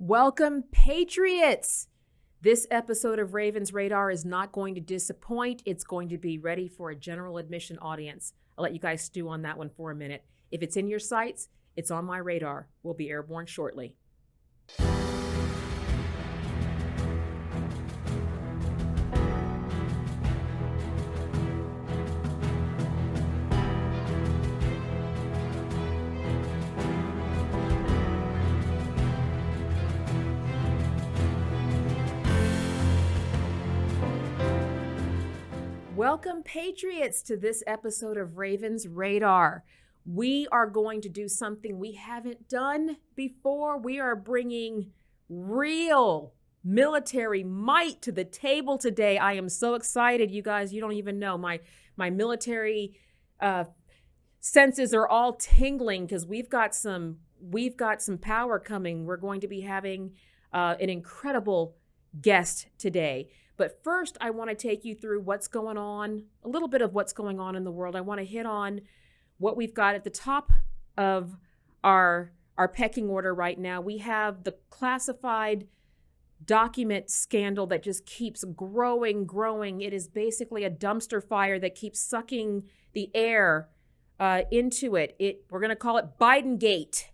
Welcome, Patriots! This episode of Ravens Radar is not going to disappoint. It's going to be ready for a general admission audience. I'll let you guys stew on that one for a minute. If it's in your sights, it's on my radar. We'll be airborne shortly. Welcome, Patriots, to this episode of Ravens Radar. We are going to do something we haven't done before. We are bringing real military might to the table today. I am so excited, you guys. You don't even know. My military senses are all tingling because we've got some power coming. We're going to be having an incredible guest today. But first, I want to take you through what's going on, a little bit of what's going on in the world. I want to hit on what we've got at the top of our pecking order right now. We have the classified document scandal that just keeps growing. It is basically a dumpster fire that keeps sucking the air into it. We're going to call it Biden-gate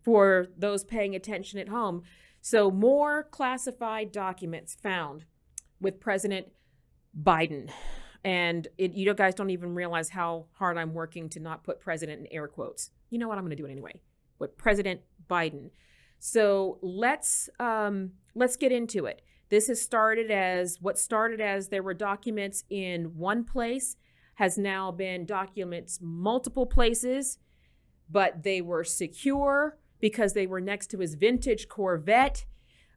for those paying attention at home. So more classified documents found with President Biden. And you guys don't even realize how hard I'm working to not put president in air quotes. You know what? I'm going to do it anyway. With President Biden. So let's get into it. This has started as there were documents in one place, has now been documents multiple places, but they were secure because they were next to his vintage Corvette.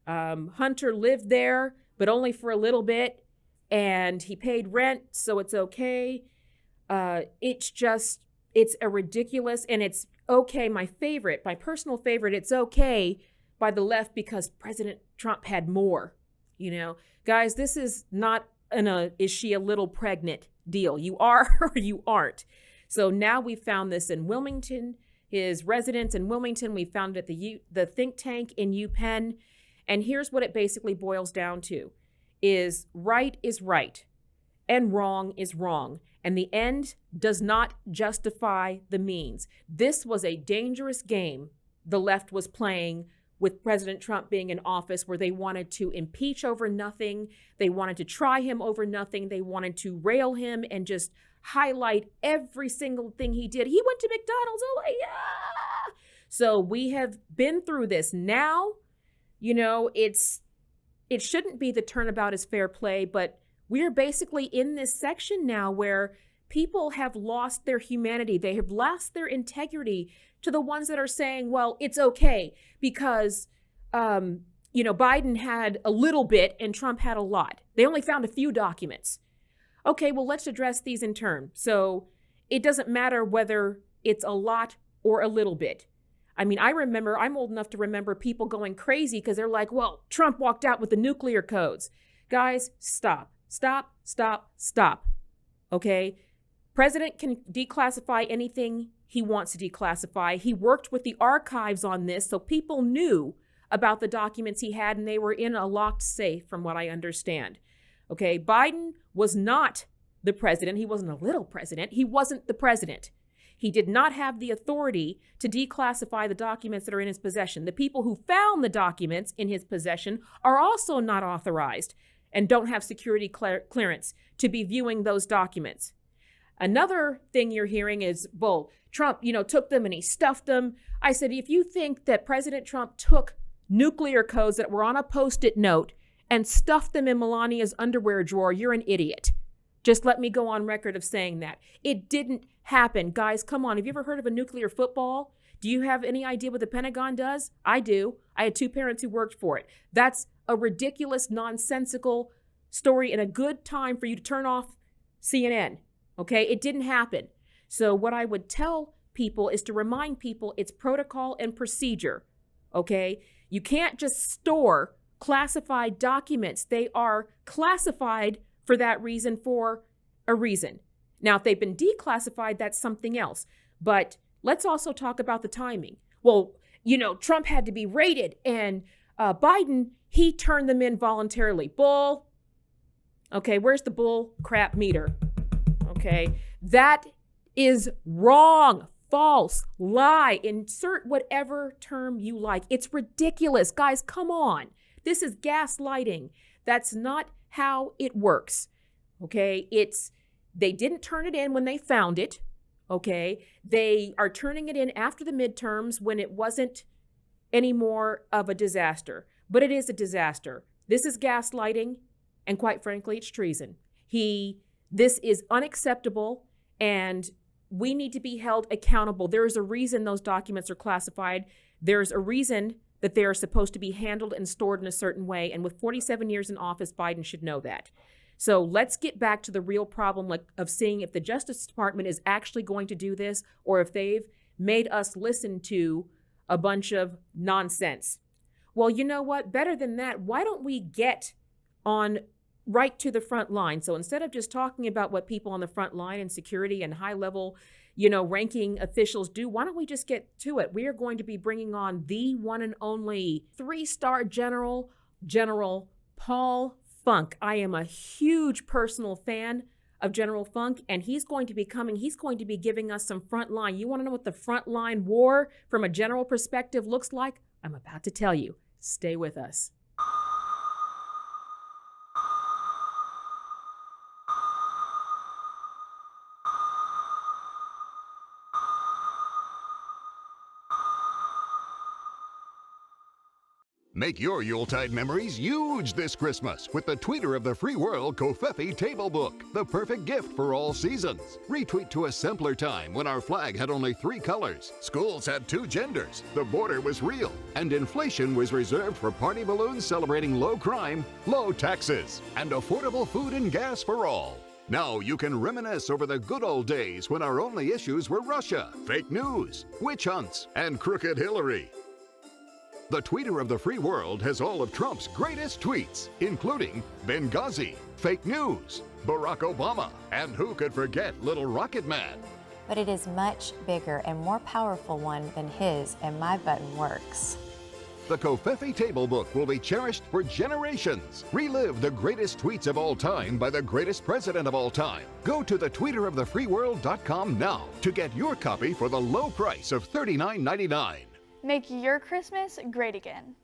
Hunter lived there, but only for a little bit, and he paid rent, so it's okay. It's a ridiculous, and it's okay. My personal favorite, it's okay by the left because President Trump had more. You know, guys, this is not is she a little pregnant deal. You are or you aren't. So now we found this in Wilmington, his residence in Wilmington. We found it at the think tank in UPenn. And here's what it basically boils down to, is right and wrong is wrong. And the end does not justify the means. This was a dangerous game the left was playing with President Trump being in office, where they wanted to impeach over nothing. They wanted to try him over nothing. They wanted to rail him and just highlight every single thing he did. He went to McDonald's. Oh, yeah. So we have been through this. Now, you know, it shouldn't be the turnabout is fair play, but we're basically in this section now where people have lost their humanity. They have lost their integrity to the ones that are saying, well, it's okay because, Biden had a little bit and Trump had a lot. They only found a few documents. Okay, well, let's address these in turn. So it doesn't matter whether it's a lot or a little bit. I mean, I'm old enough to remember people going crazy because they're like, well, Trump walked out with the nuclear codes. Guys, stop. Okay? President can declassify anything he wants to declassify. He worked with the archives on this, so people knew about the documents he had, and they were in a locked safe, from what I understand. Okay? Biden was not the president. He wasn't a little president. He wasn't the president. He did not have the authority to declassify the documents that are in his possession. The people who found the documents in his possession are also not authorized and don't have security clearance to be viewing those documents. Another thing you're hearing is, well, Trump, took them and he stuffed them. I said, if you think that President Trump took nuclear codes that were on a Post-it note and stuffed them in Melania's underwear drawer, you're an idiot. Just let me go on record of saying that. It didn't happen. Guys, come on. Have you ever heard of a nuclear football? Do you have any idea what the Pentagon does? I do. I had two parents who worked for it. That's a ridiculous, nonsensical story and a good time for you to turn off CNN. Okay? It didn't happen. So what I would tell people is to remind people it's protocol and procedure. Okay? You can't just store classified documents. They are classified for that reason, for a reason. Now, if they've been declassified, that's something else. But let's also talk about the timing. Well, Trump had to be raided and Biden, he turned them in voluntarily. Bull. Okay, where's the bull crap meter? Okay, that is wrong, false, lie, insert whatever term you like. It's ridiculous. Guys, come on. This is gaslighting. That's not how it works. Okay, they didn't turn it in when they found it. Okay, they are turning it in after the midterms when it wasn't any more of a disaster. But it is a disaster. This is gaslighting, and quite frankly, it's treason. This is unacceptable, and we need to be held accountable. There is a reason those documents are classified. There's a reason that they are supposed to be handled and stored in a certain way. And with 47 years in office, Biden should know that. So let's get back to the real problem of seeing if the Justice Department is actually going to do this, or if they've made us listen to a bunch of nonsense. Well, you know what? Better than that, why don't we get on right to the front line? So instead of just talking about what people on the front line and security and high level, ranking officials do, why don't we just get to it? We are going to be bringing on the one and only 3-star General Paul Funk. I am a huge personal fan of General Funk, and he's going to be giving us some front line. You want to know what the front line war from a general perspective looks like? I'm about to tell you. Stay with us. Make your Yuletide memories huge this Christmas with the Tweeter of the Free World Covfefe Table Book, the perfect gift for all seasons. Retweet to a simpler time when our flag had only 3 colors, schools had 2 genders, the border was real, and inflation was reserved for party balloons celebrating low crime, low taxes, and affordable food and gas for all. Now you can reminisce over the good old days when our only issues were Russia, fake news, witch hunts, and crooked Hillary. The Tweeter of the Free World has all of Trump's greatest tweets, including Benghazi, fake news, Barack Obama, and who could forget Little Rocket Man? But it is much bigger and more powerful one than his, and my button works. The Covfefe Table Book will be cherished for generations. Relive the greatest tweets of all time by the greatest president of all time. Go to thetweeterofthefreeworld.com now to get your copy for the low price of $39.99. Make your Christmas great again.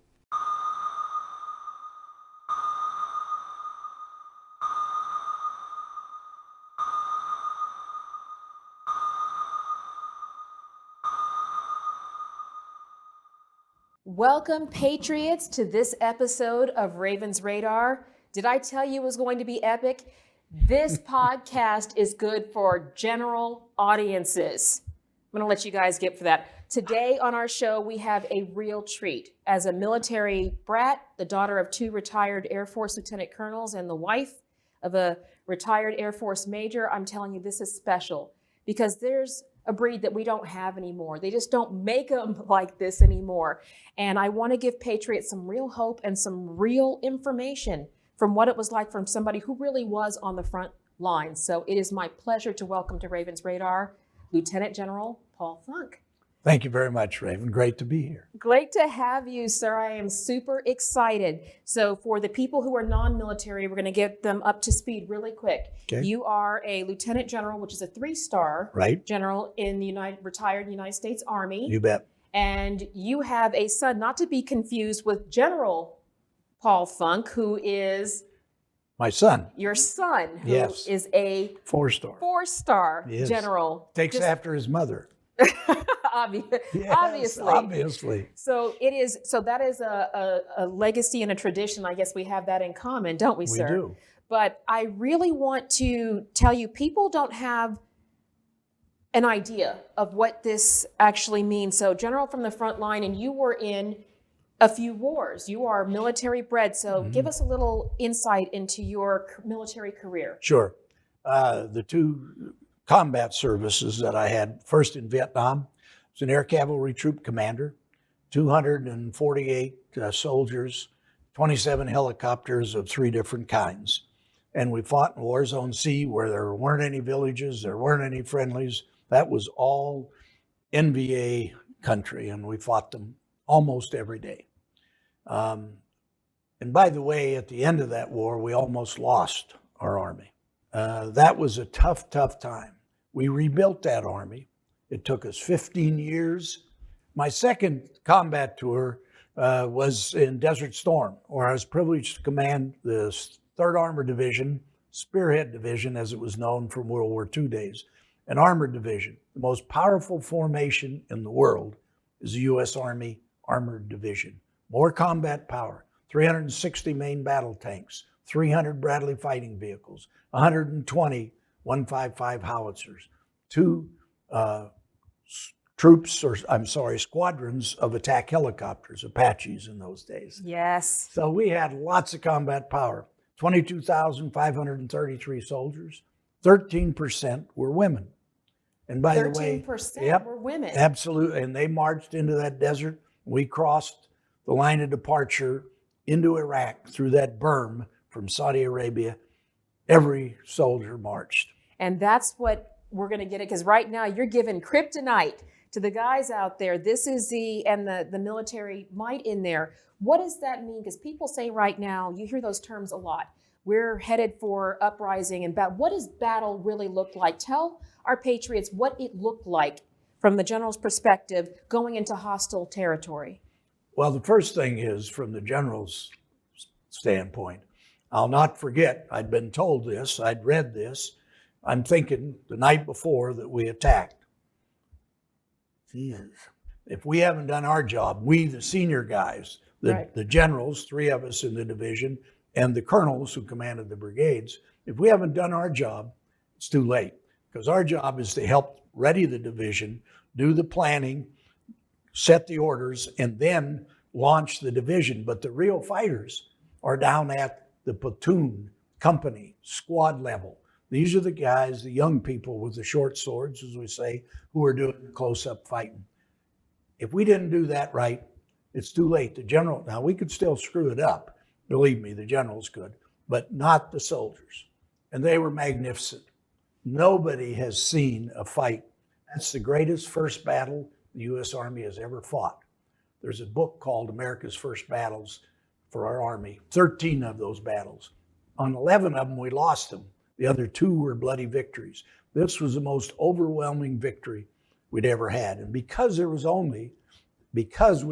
Welcome, Patriots, to this episode of Ravens Radar. Did I tell you it was going to be epic? This podcast is good for general audiences. I'm going to let you guys get for that. Today on our show, we have a real treat. As a military brat, the daughter of 2 retired Air Force lieutenant colonels and the wife of a retired Air Force major, I'm telling you, this is special because there's a breed that we don't have anymore. They just don't make them like this anymore. And I want to give Patriots some real hope and some real information from what it was like from somebody who really was on the front lines. So it is my pleasure to welcome to Ravens Radar, Lieutenant General Paul Funk. Thank you very much, Raven. Great to be here. Great to have you, sir. I am super excited. So for the people who are non-military, we're going to get them up to speed really quick. Okay. You are a lieutenant general, which is a 3-star Right. general in the retired United States Army. You bet. And you have a son, not to be confused with General Paul Funk, who is My son. your son, who Yes. is a 4-star. 4-star Yes. general. Takes after his mother. Yes, Obviously. So it is. So that is a legacy and a tradition. I guess we have that in common, don't we, sir? We do. But I really want to tell you, people don't have an idea of what this actually means. So, General from the front line, and you were in a few wars. You are military bred. So, give us a little insight into your military career. Sure. The 2 combat services that I had, first in Vietnam, I was an air cavalry troop commander, 248 soldiers, 27 helicopters of 3 different kinds. And we fought in war zone C where there weren't any villages, there weren't any friendlies. That was all NVA country, and we fought them almost every day. And by the way, at the end of that war, we almost lost our Army. That was a tough, tough time. We rebuilt that Army. It took us 15 years. My second combat tour was in Desert Storm, where I was privileged to command the 3rd Armored Division, Spearhead Division, as it was known from World War II days, an armored division. The most powerful formation in the world is the U.S. Army Armored Division. More combat power, 360 main battle tanks, 300 Bradley fighting vehicles, 120 155 howitzers, 2 squadrons of attack helicopters, Apaches in those days. Yes. So we had lots of combat power. 22,533 soldiers, 13% were women. And by the way, 13% were women. Absolutely. And they marched into that desert. We crossed the line of departure into Iraq through that berm from Saudi Arabia. Every soldier marched. And that's what we're going to get it, because right now you're giving kryptonite to the guys out there. This is the military might in there. What does that mean? Because people say right now, you hear those terms a lot. We're headed for uprising and battle. What does battle really look like? Tell our patriots what it looked like from the general's perspective going into hostile territory. Well, the first thing is, from the general's standpoint, I'll not forget, I'd been told this, I'd read this. I'm thinking the night before that we attacked. Jesus. If we haven't done our job, we, the senior guys, the generals, 3 of us in the division, and the colonels who commanded the brigades, if we haven't done our job, it's too late. Because our job is to help ready the division, do the planning, set the orders, and then launch the division. But the real fighters are down at the platoon, company, squad level. These are the guys, the young people with the short swords, as we say, who are doing close-up fighting. If we didn't do that right, it's too late. The general, now we could still screw it up. Believe me, the generals could, but not the soldiers. And they were magnificent. Nobody has seen a fight. That's the greatest first battle the U.S. Army has ever fought. There's a book called America's First Battles for our Army, 13 of those battles. On 11 of them, we lost them. The other 2 were bloody victories. This was the most overwhelming victory we'd ever had. And because we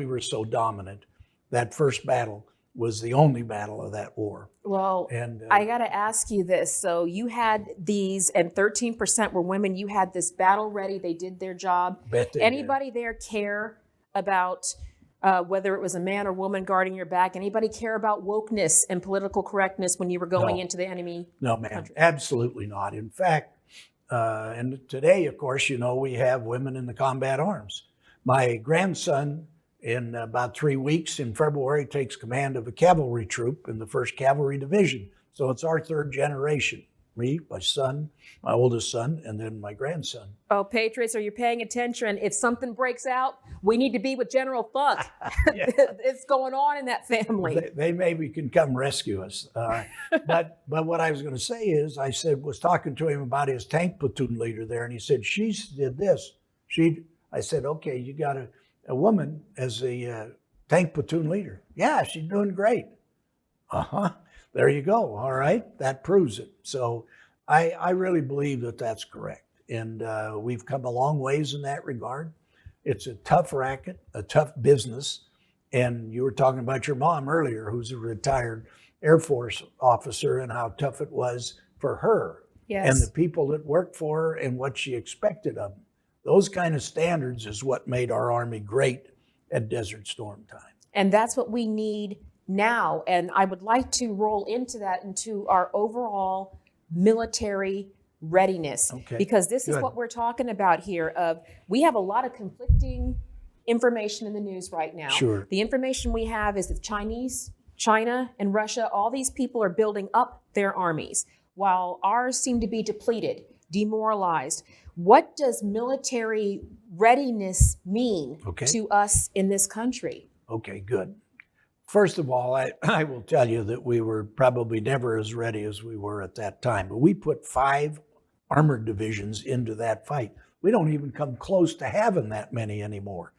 were so dominant, that first battle was the only battle of that war. Well, and I got to ask you this. So you had these, and 13% were women. You had this battle ready. They did their job. Anybody there care about whether it was a man or woman guarding your back? Anybody care about wokeness and political correctness when you were going into the enemy? No, ma'am, absolutely not. In fact, and today, of course, we have women in the combat arms. My grandson, in about 3 weeks in February, takes command of a cavalry troop in the 1st Cavalry Division. So it's our 3rd generation. Me, my son, my oldest son, and then my grandson. Oh, Patriots, are you paying attention? If something breaks out, we need to be with General Funk. It's going on in that family. They maybe can come rescue us. But what I was going to say is, was talking to him about his tank platoon leader there, and he said, she did this. I said, okay, you got a woman as the tank platoon leader. Yeah, she's doing great. Uh-huh. There you go. All right. That proves it. So I really believe that that's correct. And we've come a long ways in that regard. It's a tough racket, a tough business. And you were talking about your mom earlier, who's a retired Air Force officer, and how tough it was for her. Yes. And the people that worked for her and what she expected of them. Those kind of standards is what made our Army great at Desert Storm time. And that's what we need now. And I would like to roll into our overall military readiness, because this is what we're talking about here. We have a lot of conflicting information in the news right now. Sure. The information we have is that China and Russia, all these people are building up their armies, while ours seem to be depleted, demoralized. What does military readiness mean to us in this country? Okay, good. First of all, I will tell you that we were probably never as ready as we were at that time. But we put 5 armored divisions into that fight. We don't even come close to having that many anymore.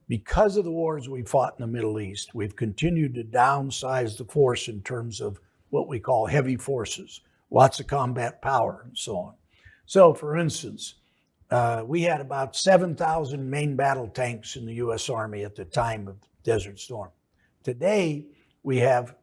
Because of the wars we fought in the Middle East, we've continued to downsize the force in terms of what we call heavy forces, lots of combat power and so on. So for instance, we had about 7,000 main battle tanks in the U.S. Army at the time of Desert Storm. Today, we have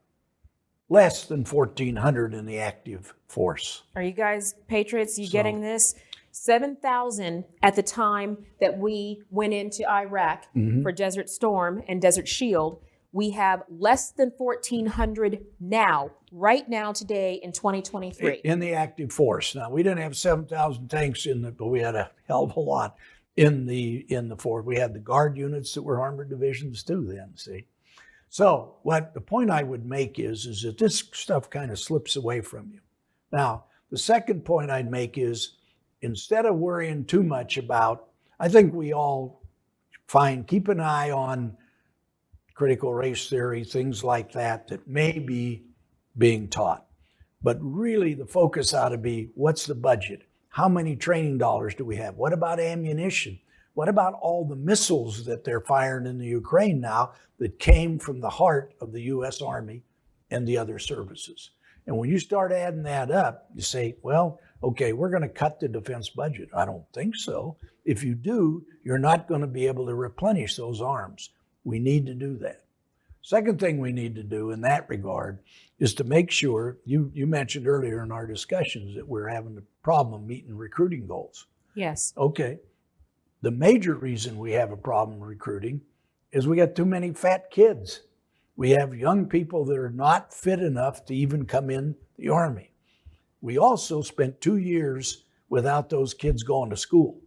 less than 1,400 in the active force. Are you guys patriots? You getting this? 7,000 at the time that we went into Iraq for Desert Storm and Desert Shield. We have less than 1,400 now, right now, today in 2023. In the active force. Now, we didn't have 7,000 tanks but we had a hell of a lot in the force. We had the guard units that were armored divisions too then, see? So what the point I would make is that this stuff kind of slips away from you. Now, the second point I'd make is, instead of worrying too much about, I think we all keep an eye on critical race theory, things like that may be being taught. But really the focus ought to be, what's the budget? How many training dollars do we have? What about ammunition? What about all the missiles that they're firing in the Ukraine now that came from the heart of the U.S. Army and the other services? And when you start adding that up, you say, well, okay, we're going to cut the defense budget. I don't think so. If you do, you're not going to be able to replenish those arms. We need to do that. Second thing we need to do in that regard is to make sure, you mentioned earlier in our discussions that we're having a problem meeting recruiting goals. Yes. Okay. The major reason we have a problem recruiting is we got too many fat kids. We have young people that are not fit enough to even come in the Army. We also spent 2 years without those kids going to school.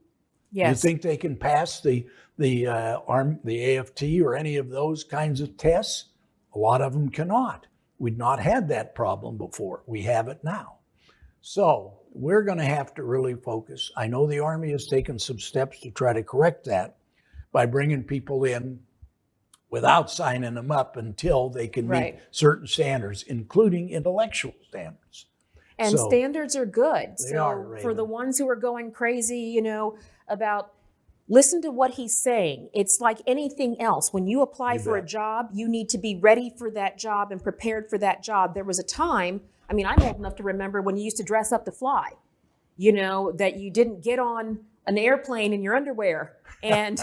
Yes. You think they can pass the AFT or any of those kinds of tests? A lot of them cannot. We'd not had that problem before. We have it now. So we're going to have to really focus. I know the Army has taken some steps to try to correct that by bringing people in without signing them up until they can meet certain standards, including intellectual standards. And standards are good. They are, for the ones who are going crazy, about, listen to what he's saying. It's like anything else. When you apply for a job, you need to be ready for that job and prepared for that job. There was a time, I'm old enough to remember when you used to dress up to fly, that you didn't get on an airplane in your underwear. And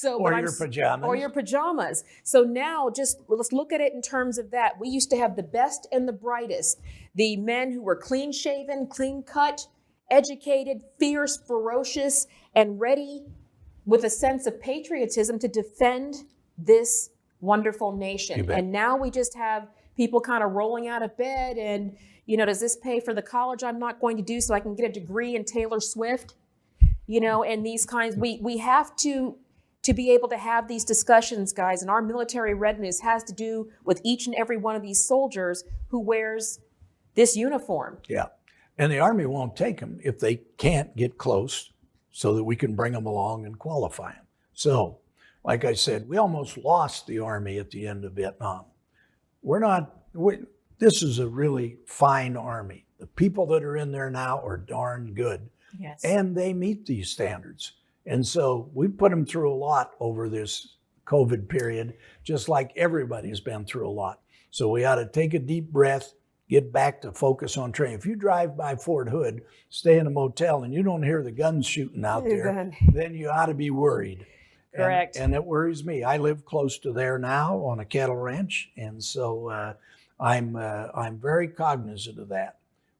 or your pajamas. Or your pajamas. So now let's look at it in terms of that. We used to have the best and the brightest. The men who were clean shaven, clean cut, educated, fierce, ferocious, and ready with a sense of patriotism to defend this wonderful nation. And now we just have people kind of rolling out of bed and, does this pay for the college I'm not going to do so I can get a degree in Taylor Swift? And these kinds, we have to be able to have these discussions, guys, and our military readiness has to do with each and every one of these soldiers who wears this uniform. Yeah. And the Army won't take them if they can't get close so that we can bring them along and qualify them. So, like I said, we almost lost the Army at the end of Vietnam. This is a really fine Army. The people that are in there now are darn good. Yes. And they meet these standards. And so we put them through a lot over this COVID period, just like everybody's been through a lot. So we ought to take a deep breath, get back to focus on training. If you drive by Fort Hood, stay in a motel, and you don't hear the guns shooting out there, then you ought to be worried. Correct. And it worries me. I live close to there now on a cattle ranch, and so I'm very cognizant of that.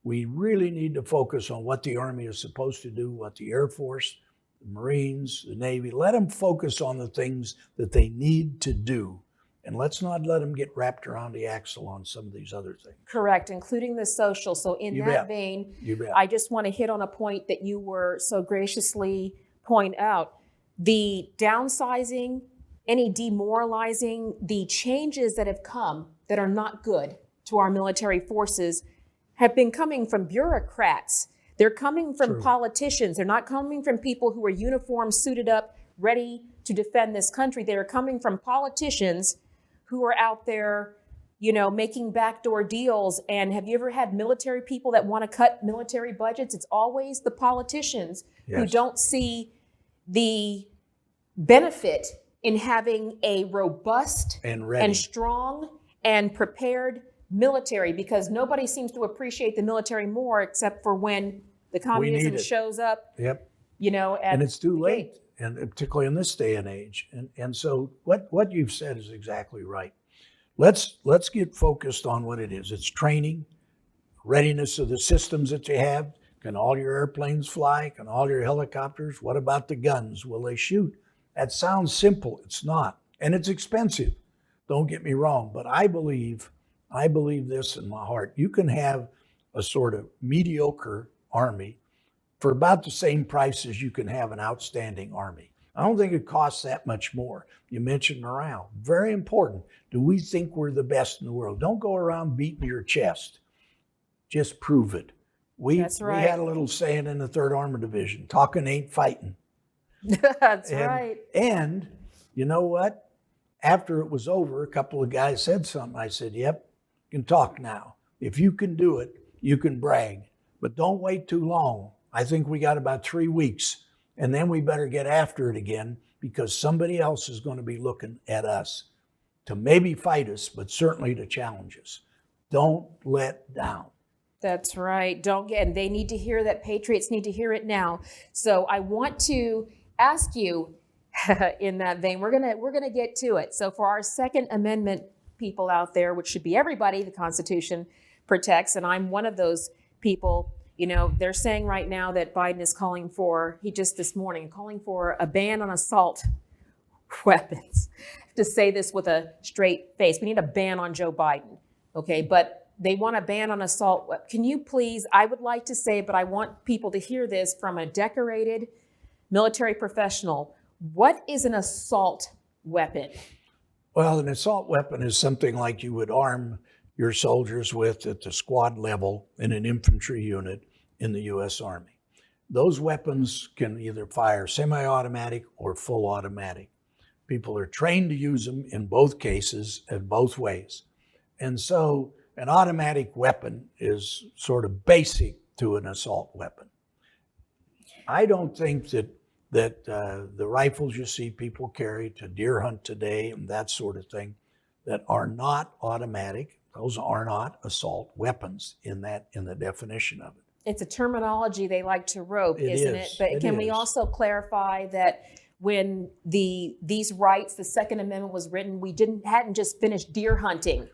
We really need to focus on what the Army is supposed to do, what the Air Force, the Marines, the Navy, let them focus on the things that they need to do. And let's not let them get wrapped around the axle on some of these other things. Correct, including the social. So in that vein, I just want to hit on a point that you were so graciously point out. The downsizing, any demoralizing, the changes that have come that are not good to our military forces have been coming from bureaucrats. They're coming from politicians. They're not coming from people who are uniformed, suited up, ready to defend this country. They are coming from politicians who are out there, making backdoor deals. And have you ever had military people that want to cut military budgets? It's always the politicians who don't see the benefit in having a robust And ready. and strong and prepared military, because nobody seems to appreciate the military more except for when the communism it. shows up, Yep. and it's too late, and particularly in this day and age. And so what you've said is exactly right. Let's get focused on what it is. It's training, readiness of the systems that you have. Can all your airplanes fly? Can all your helicopters? What about the guns? Will they shoot? That sounds simple. It's not. And it's expensive. Don't get me wrong, but I believe this in my heart. You can have a sort of mediocre army for about the same price as you can have an outstanding army. I don't think it costs that much more. You mentioned morale. Very important. Do we think we're the best in the world? Don't go around beating your chest. Just prove it. That's right. We had a little saying in the 3rd Armored Division, talking ain't fighting. That's right. And you know what? After it was over, a couple of guys said something. I said, yep, you can talk now. If you can do it, you can brag. But don't wait too long. I think we got about 3 weeks, and then we better get after it again, because somebody else is going to be looking at us to maybe fight us, but certainly to challenge us. Don't let down. That's right. And they need to hear that. Patriots need to hear it now. So I want to ask you in that vein, we're gonna get to it. So for our Second Amendment people out there, which should be everybody the Constitution protects, and I'm one of those people, they're saying right now that Biden is calling for a ban on assault weapons. To say this with a straight face, we need a ban on Joe Biden. Okay, but they want a ban on assault. Can you please, I would like to say, but I want people to hear this from a decorated military professional. What is an assault weapon? Well, an assault weapon is something like you would arm your soldiers with at the squad level in an infantry unit in the U.S. Army. Those weapons can either fire semi-automatic or full automatic. People are trained to use them in both cases and both ways. And so an automatic weapon is sort of basic to an assault weapon. I don't think that the rifles you see people carry to deer hunt today and that sort of thing that are not automatic, those are not assault weapons in the definition of it. It's a terminology they like to rope, isn't it? But can we also clarify that when these rights, the Second Amendment was written, we hadn't just finished deer hunting.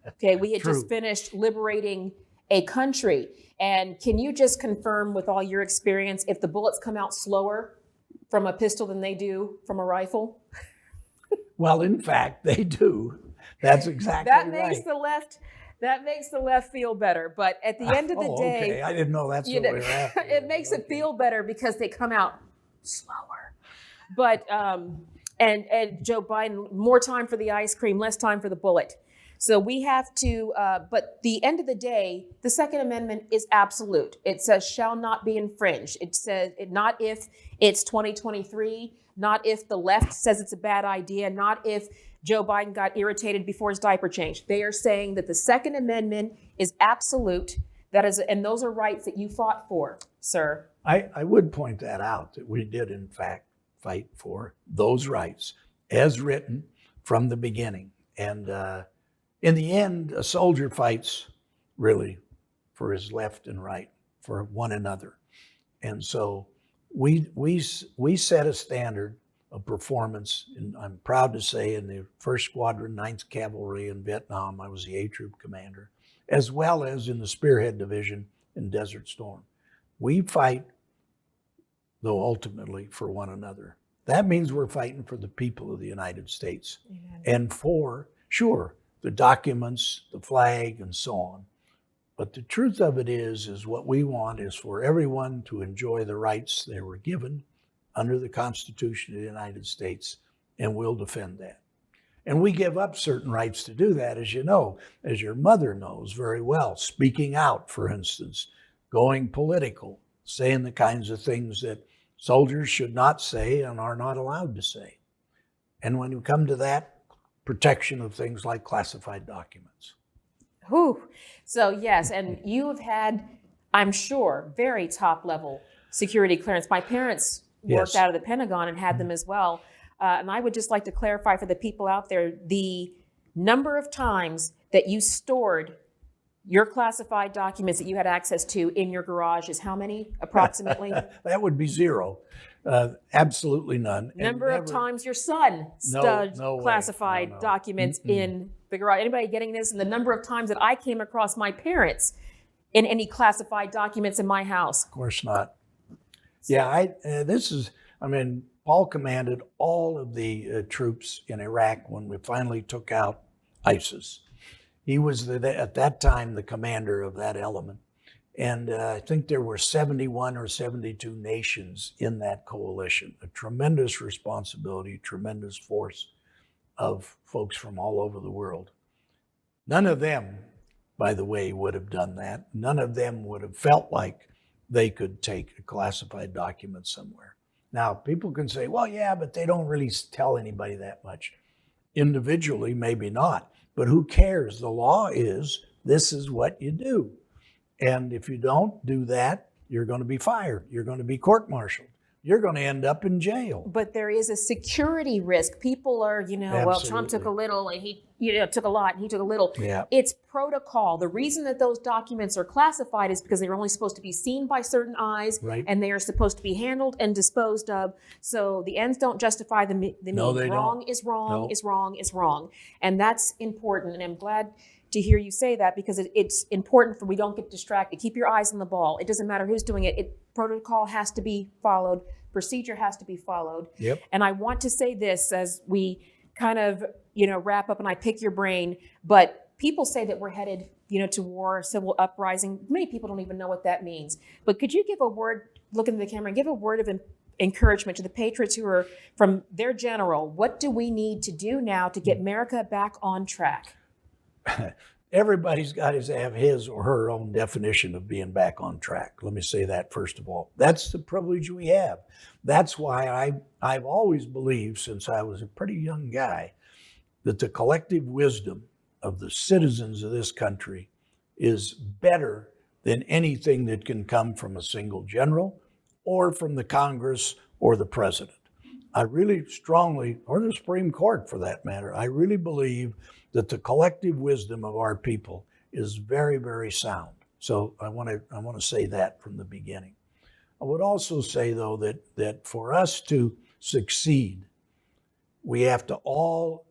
Okay, we had just finished liberating a country. And can you just confirm with all your experience if the bullets come out slower from a pistol than they do from a rifle? Well, in fact, they do. That's exactly right. That makes the left feel better. But at the end of the day, okay. I didn't know that's what we were after. It makes it feel better because they come out slower. But and Joe Biden, more time for the ice cream, less time for the bullet. So we have to, but the end of the day, the Second Amendment is absolute. It says shall not be infringed. It says not if it's 2023, not if the left says it's a bad idea, not if Joe Biden got irritated before his diaper changed. They are saying that the Second Amendment is absolute. That is, and those are rights that you fought for, sir. I would point that out, that we did in fact fight for those rights as written from the beginning. And in the end, a soldier fights really for his left and right, for one another. And so we set a standard of performance. And I'm proud to say in the 1st Squadron, 9th Cavalry in Vietnam, I was the A Troop commander, as well as in the Spearhead Division in Desert Storm. We fight, though ultimately, for one another. That means we're fighting for the people of the United States. Amen. And for, sure, the documents, the flag, and so on. But the truth of it is what we want is for everyone to enjoy the rights they were given under the Constitution of the United States, and we'll defend that. And we give up certain rights to do that, as you know, as your mother knows very well, speaking out, for instance, going political, saying the kinds of things that soldiers should not say and are not allowed to say. And when you come to that, protection of things like classified documents. Whew. So yes, and you have had, I'm sure, very top level security clearance. My parents worked out of the Pentagon and had them as well. And I would just like to clarify for the people out there, the number of times that you stored your classified documents that you had access to in your garage is how many approximately? That would be zero. Absolutely none. And Number of never- times your son stored no way. classified No. documents in the garage. Anybody getting this? And the number of times that I came across my parents in any classified documents in my house. Of course not. Yeah, Paul commanded all of the troops in Iraq when we finally took out ISIS. He was, at that time, the commander of that element. And I think there were 71 or 72 nations in that coalition, a tremendous responsibility, tremendous force of folks from all over the world. None of them, by the way, would have done that. None of them would have felt like they could take a classified document somewhere. Now, people can say, well, yeah, but they don't really tell anybody that much. Individually, maybe not, but who cares? The law is, this is what you do. And if you don't do that, you're going to be fired. You're going to be court-martialed. You're going to end up in jail. But there is a security risk. People are, well, Trump took a little and he, took a lot and he took a little. Yeah. It's protocol. The reason that those documents are classified is because they're only supposed to be seen by certain eyes, Right. and they are supposed to be handled and disposed of. So the ends don't justify the means. No, they wrong don't. is wrong No. is wrong is wrong. And that's important. And I'm glad to hear you say that, because it's important we don't get distracted. Keep your eyes on the ball. It doesn't matter who's doing it. Protocol has to be followed. Procedure has to be followed. Yep. And I want to say this as we kind of, wrap up and I pick your brain, but people say that we're headed, to war, civil uprising. Many people don't even know what that means. But could you give a word, look into the camera, and give a word of encouragement to the patriots who are from their general? What do we need to do now to get America back on track? Everybody's got to have his or her own definition of being back on track. Let me say that first of all. That's the privilege we have. That's why I've always believed, since I was a pretty young guy, that the collective wisdom of the citizens of this country is better than anything that can come from a single general or from the Congress or the president. I really strongly, or the Supreme Court for that matter, I really believe that the collective wisdom of our people is very, very sound. So I want to say that from the beginning. I would also say, though, that for us to succeed, we have to all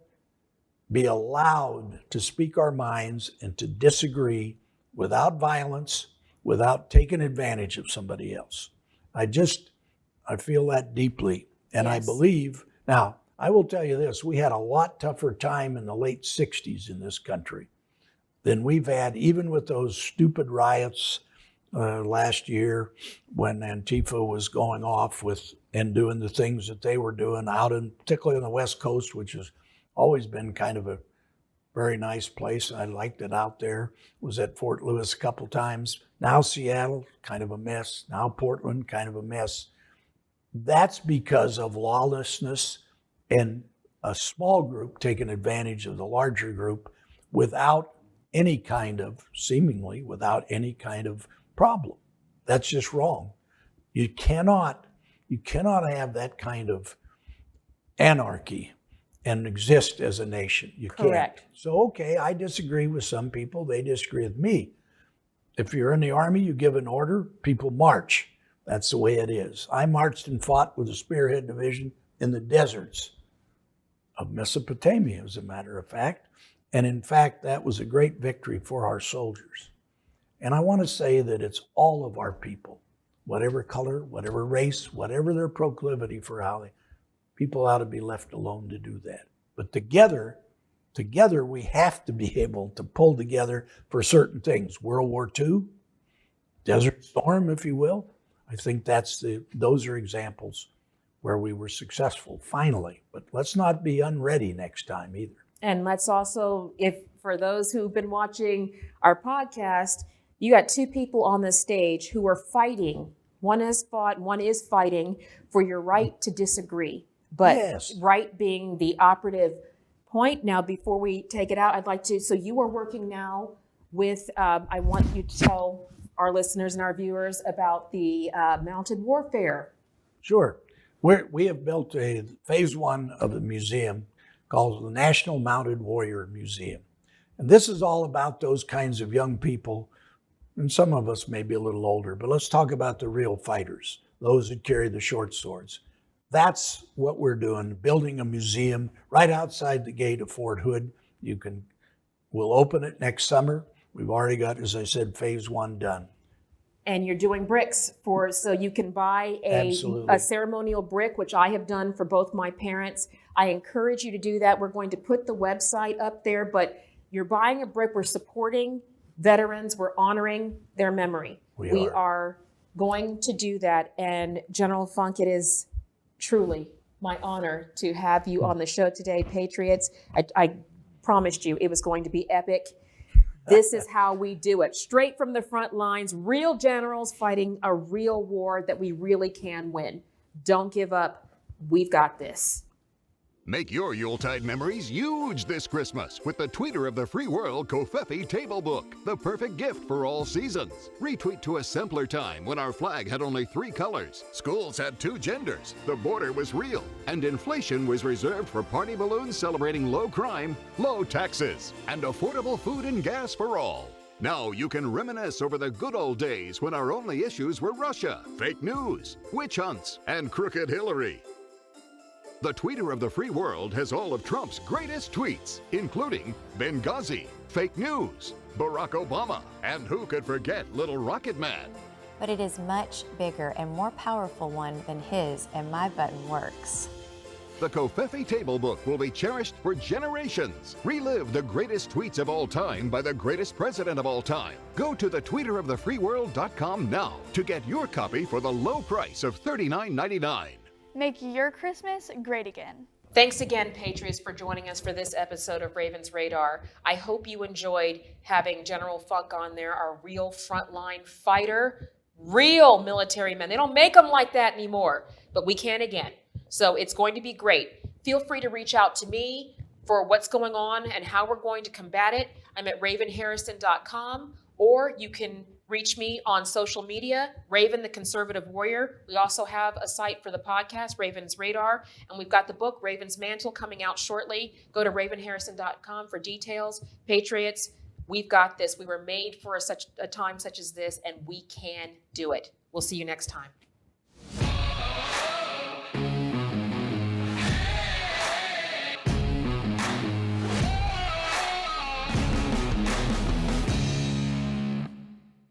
be allowed to speak our minds and to disagree without violence, without taking advantage of somebody else. I feel that deeply. And Yes. I believe, now, I will tell you this, we had a lot tougher time in the late 60s in this country than we've had, even with those stupid riots last year when Antifa was going off and doing the things that they were doing particularly on the West Coast, which has always been kind of a very nice place. I liked it out there. Was at Fort Lewis a couple times. Now Seattle, kind of a mess. Now Portland, kind of a mess. That's because of lawlessness and a small group taking advantage of the larger group seemingly without any kind of problem. That's just wrong. You cannot have that kind of anarchy and exist as a nation. You can't. Correct. So, okay, I disagree with some people. They disagree with me. If you're in the Army, you give an order, people march. That's the way it is. I marched and fought with the Spearhead Division in the deserts of Mesopotamia, as a matter of fact. And in fact, that was a great victory for our soldiers. And I want to say that it's all of our people, whatever color, whatever race, whatever their proclivity for people ought to be left alone to do that. But together we have to be able to pull together for certain things. World War II, Desert Storm, if you will. I think those are examples where we were successful, finally. But let's not be unready next time either. And let's also, for those who've been watching our podcast, you got two people on this stage who are fighting. One has fought, one is fighting for your right to disagree. But Yes. right being the operative point. Now, before we take it out, so you are working now with, I want you to tell our listeners and our viewers about the mounted warfare. Sure. We have built a phase one of the museum called the National Mounted Warrior Museum. And this is all about those kinds of young people, and some of us may be a little older, but let's talk about the real fighters, those that carry the short swords. That's what we're doing, building a museum right outside the gate of Fort Hood. We'll open it next summer. We've already got, as I said, phase one done. And you're doing bricks so you can buy Absolutely. a ceremonial brick, which I have done for both my parents. I encourage you to do that. We're going to put the website up there, but you're buying a brick. We're supporting veterans. We're honoring their memory. We are going to do that. And General Funk, it is truly my honor to have you on the show today, Patriots. I promised you it was going to be epic. This is how we do it. Straight from the front lines, real generals fighting a real war that we really can win. Don't give up. We've got this. Make your Yuletide memories huge this Christmas with the Tweeter of the Free World Covfefe Table Book, the perfect gift for all seasons. Retweet to a simpler time when our flag had only 3 colors, schools had 2 genders, the border was real, and inflation was reserved for party balloons celebrating low crime, low taxes, and affordable food and gas for all. Now you can reminisce over the good old days when our only issues were Russia, fake news, witch hunts, and crooked Hillary. The Tweeter of the Free World has all of Trump's greatest tweets, including Benghazi, fake news, Barack Obama, and who could forget Little Rocket Man? But it is much bigger and more powerful one than his, and my button works. The Covfefe Table Book will be cherished for generations. Relive the greatest tweets of all time by the greatest president of all time. Go to thetweeterofthefreeworld.com now to get your copy for the low price of $39.99. Make your Christmas great again. Thanks again, Patriots, for joining us for this episode of Ravens Radar. I hope you enjoyed having General Funk on there, our real frontline fighter, real military men. They don't make them like that anymore, but we can again. So it's going to be great. Feel free to reach out to me for what's going on and how we're going to combat it. I'm at ravenharrison.com, or you can reach me on social media, Raven the Conservative Warrior. We also have a site for the podcast, Ravens Radar, and we've got the book, Raven's Mantle, coming out shortly. Go to ravenharrison.com for details. Patriots, we've got this. We were made for such a time such as this, and we can do it. We'll see you next time.